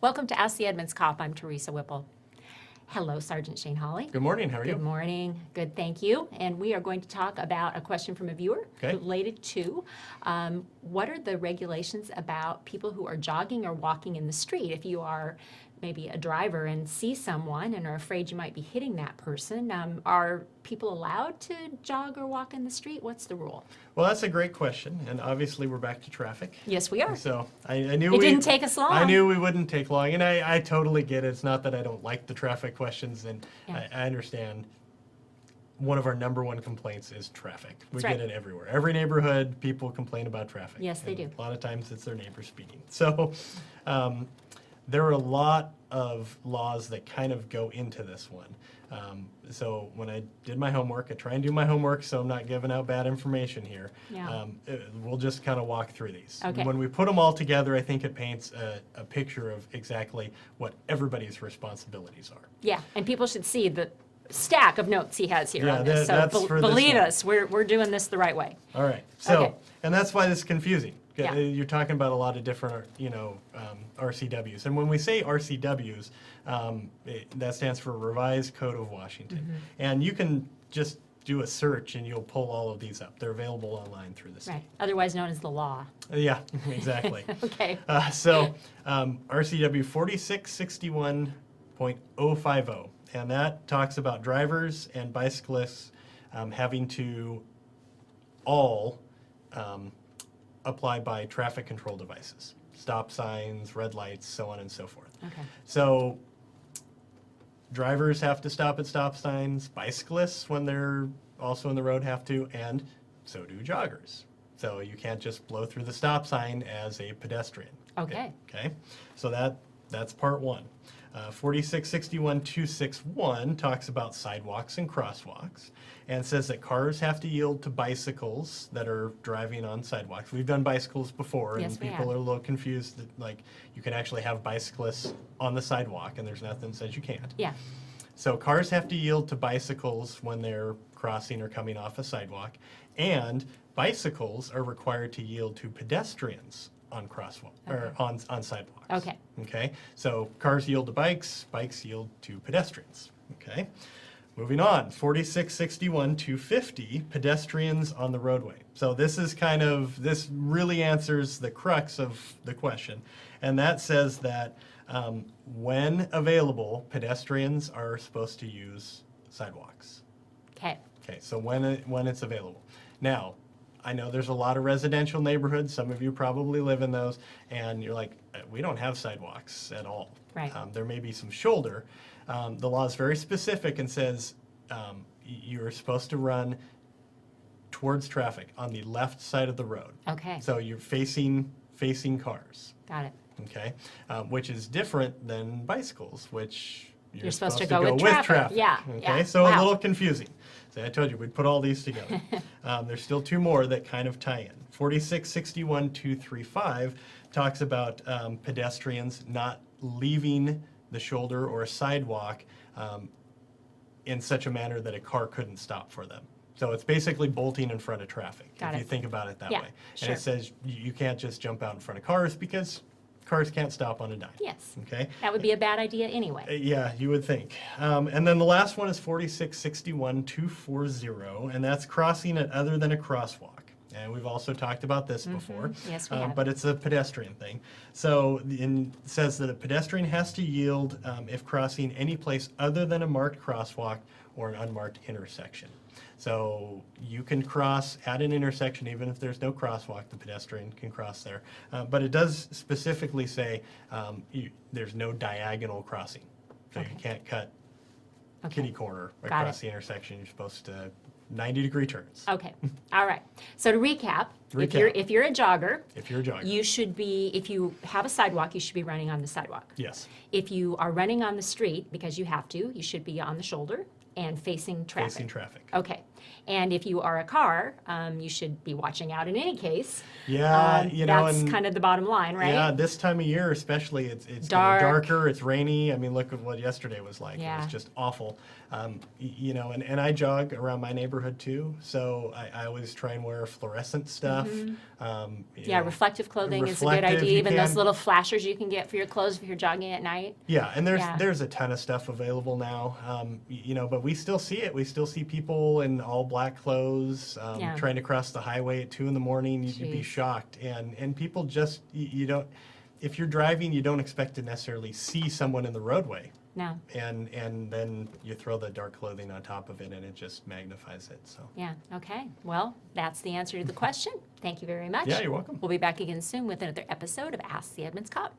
Welcome to Ask the Edmonds Cop. I'm Teresa Whipple. Hello, Sergeant Shane Hawley. Good morning. How are you? Good morning. Good, thank you. And we are going to talk about a question from a viewer related to what are the regulations about people who are jogging or walking in the street? If you are maybe a driver and see someone and are afraid you might be hitting that person, are people allowed to jog or walk in the street? What's the rule? Well, that's a great question, and obviously we're back to traffic. Yes, we are. So I knew It didn't take us long. I knew we wouldn't take long, and I totally get it. It's not that I don't like the traffic questions, and Yeah. I understand. One of our number one complaints is traffic. We That's get right. it everywhere. Every neighborhood, people complain about traffic. Yes, they do. A lot of times it's their neighbor speeding. So there are a lot of laws that kind of go into this one. So when I did my homework, I try and do my homework so I'm not giving out bad information here. Yeah. We'll just kind of walk through these. Okay. When we put them all together, I think it paints a picture of exactly what everybody's responsibilities are. Yeah, and people should see the stack of notes he has here Yeah, on this. that's for this believe one. us, we're doing this the right way. All right. So, Okay. and that's why this is confusing. Yeah. You're talking about a lot of different, RCWs. And when we say RCWs, that stands for Revised Code of Washington. Mm-hmm. And you can just do a search and you'll pull all of these up. They're available online through the state. Right, otherwise known as the law. Yeah, exactly. Okay. RCW 4661.050, and that talks about drivers and bicyclists having to all apply by traffic control devices, stop signs, red lights, so on and so forth. Okay. So drivers have to stop at stop signs, bicyclists when they're also in the road have to, and so do joggers. So you can't just blow through the stop sign as a pedestrian. Okay. Okay, so that's part one. 4661.261 talks about sidewalks and crosswalks and says that cars have to yield to bicycles that are driving on sidewalks. We've done bicycles before, Yes, and we people have. are a little confused that like you can actually have bicyclists on the sidewalk and there's nothing that says you can't. Yeah, So cars have to yield to bicycles when they're crossing or coming off a sidewalk, and bicycles are required to yield to pedestrians on crosswalk or on sidewalks. Okay. Okay. So cars yield to bikes, bikes yield to pedestrians. Okay. Moving on, 4661.250, pedestrians on the roadway. So this really answers the crux of the question, and that says that when available, pedestrians are supposed to use sidewalks. okay. Okay, so when it's available. Now, I know there's a lot of residential neighborhoods. Some of you probably live in those, and you're like, we don't have sidewalks at all. Right. There may be some shoulder. The law is very specific and says you're supposed to run towards traffic on the left side of the road. Okay. So you're facing cars. Got it. Okay, which is different than bicycles, which you're supposed to go with traffic. Yeah, Okay, yeah. so Wow. a little confusing. So I told you we'd put all these together. There's still two more that kind of tie in. 4661.235 talks about pedestrians not leaving the shoulder or a sidewalk in such a manner that a car couldn't stop for them. So it's basically bolting in front of traffic, Got if it. you think about it that Yeah, way. sure. And it says you can't just jump out in front of cars because cars can't stop on a dime. Yes. Okay? That would be a bad idea anyway. Yeah, you would think. And then the last one is 4661.240, and that's crossing it other than a crosswalk. And we've also talked about this before. Yes, we have. But it's a pedestrian thing. So it says that a pedestrian has to yield if crossing any place other than a marked crosswalk or an unmarked intersection. So you can cross at an intersection even if there's no crosswalk, the pedestrian can cross there. But it does specifically say there's no diagonal crossing. So Okay. you can't cut Okay. kitty corner Got across it. the intersection. You're supposed to 90-degree turns Okay. All right. So to recap, Recap. if you're a jogger, if you're a jogger. you should be, if you have a sidewalk, you should be running on the sidewalk. Yes, If you are running on the street, because you have to, you should be on the shoulder and facing traffic. facing traffic. Okay. And if you are a car, you should be watching out in any case. Yeah, that's and kind of the bottom line, right? yeah, this time of year especially, it's getting Dark. darker, it's rainy. I mean, look at what yesterday was like. Yeah. It was just awful. And I jog around my neighborhood too, so I always try and wear fluorescent stuff. Yeah, reflective clothing is a good reflective, idea. you Even those can- little flashers you can get for your clothes if you're jogging at night. Yeah, and Yeah. there's a ton of stuff available now, but we still see it. We still see people in all black clothes Yeah. trying to cross the highway at 2 a.m. You'd be Jeez. shocked, and people just you don't. If you're driving, you don't expect to necessarily see someone in the roadway, No. and then you throw the dark clothing on top of it, and it just magnifies it. So Yeah, okay. Well, that's the answer to the question. Thank you very much. yeah, you're welcome. We'll be back again soon with another episode of Ask the Edmonds Cop.